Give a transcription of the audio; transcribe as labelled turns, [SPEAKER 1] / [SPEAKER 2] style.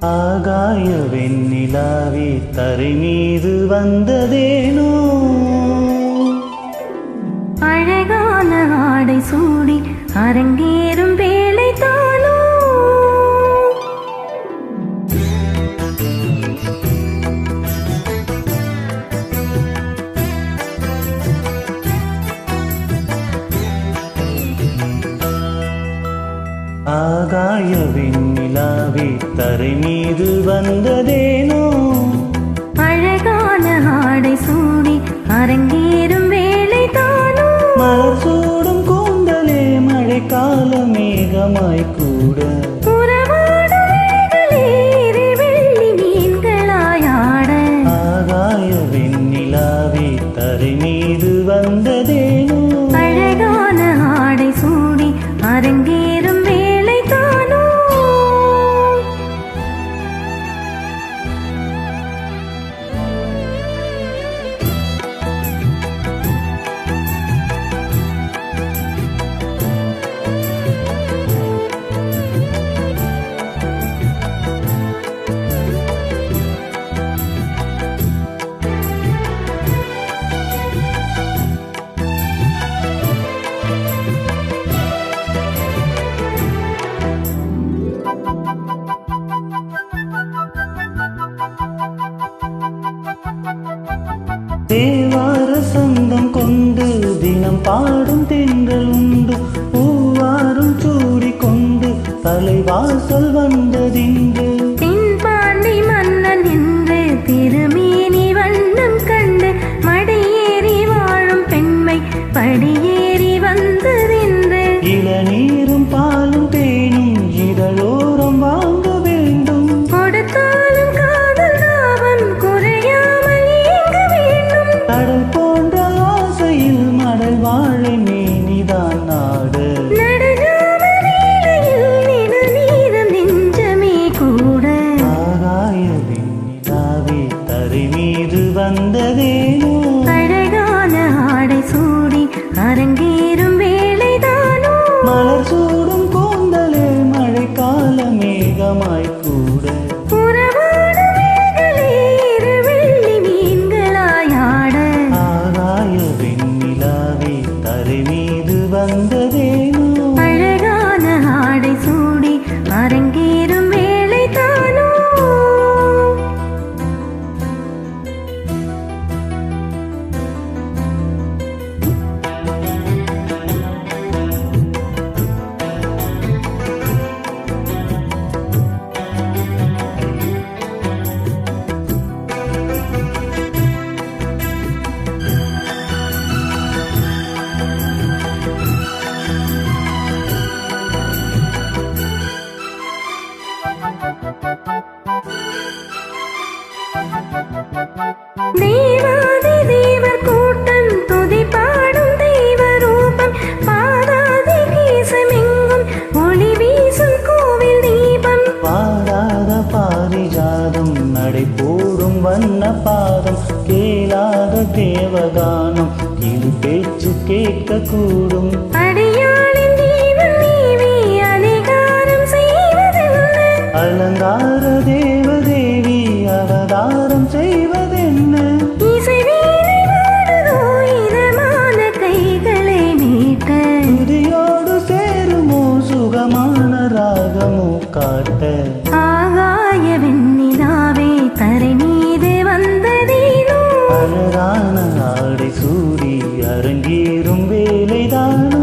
[SPEAKER 1] ஆகாய வெண்ணிலாவே தரை மீது வந்ததேனோ
[SPEAKER 2] அழகான ஆடை சூடி அரங்கேறும் வேளை தானோ
[SPEAKER 1] ஆகாய வெண்ணிலாவே தரை மீது வந்ததேனோ
[SPEAKER 2] அழகான ஆடை சூடி அரங்கேறும் வேளை தானோ
[SPEAKER 1] மலர் சூடும் கூந்தலே மழைக்கால மேகமாய் கூட
[SPEAKER 2] வெள்ளி மீன்களாயாட
[SPEAKER 1] ஆகாய வெண்ணிலாவே தரை மீது வந்ததேனோ
[SPEAKER 2] அழகான ஆடை சூடி அரங்கேறும் வேளை தானோ
[SPEAKER 1] தேவார சந்தம் கொண்டு தினம் பாடும் தென்றல் உண்டு பூவாரும் சூடி கொண்டு தலைவாசல் வந்ததின்று
[SPEAKER 2] பின்பாண்டி மன்னன் என்று திருமேனி வண்ணம் கண்டு மடியேறி வாழும் பெண்மை படியேறி வந்ததென்று
[SPEAKER 1] இளநீரும் பாலும் தேனும் இதழோரம் வாங்க வேண்டும்
[SPEAKER 2] கொடுத்தாலும் காதல் தாபம் குறையாமல் இயங்க வேண்டும்
[SPEAKER 1] கடல் போன்ற ஆசையில் மடல் வாழை மேனிதான் நாடு
[SPEAKER 2] நடனாம வேளையில் நெடுநீரம் நெஞ்சமே கூட
[SPEAKER 1] ஆகாய வெண்ணிலாவே தரை மீது வந்ததேனோ
[SPEAKER 2] அழகான ஆடை சூடி அரங்கேறும் வேளைதானோ
[SPEAKER 1] மலர் சூடும் கூந்தலே மழைக்கால மேகமாய் கூட
[SPEAKER 2] உறவாடு வேகளே இரு வெள்ளி மீன்களாயாட
[SPEAKER 1] ஆகாய வெண்ணிலாவே தரை மீது வந்ததேனோ
[SPEAKER 2] அழகான ஆடை சூடி அரங்கேறும் வேளைதானோ தேவாதி தேவர் கூட்டம் துதி பாடும் தெய்வ ரூபம் பாதாதி கேசமெங்கும் ஒளி வீசும் கோவில் தீபம்
[SPEAKER 1] பாடாத பாரிஜாதம் நடை போடும் வண்ண பாதம் கேளாத தேவகானம் இது பேச்சு கேட்க கூடும்
[SPEAKER 2] அடியாளின் ஜீவன் நீவி அதிகாரம் செய்வதென்ன
[SPEAKER 1] அலங்கார தேவதேவி அவதாரம் செய்வதென்ன
[SPEAKER 2] இசை வீணை பாடுதோ இதமான கைகளை மீட்ட
[SPEAKER 1] துதியோடு சேருமோ சுகமான ராகமோ காட்ட
[SPEAKER 2] ஆகாய வெண்ணிலாவே தரை மீது வந்ததேனோ
[SPEAKER 1] அழகான ஆடை சூடி அரங்கேறும் வேலைதானோ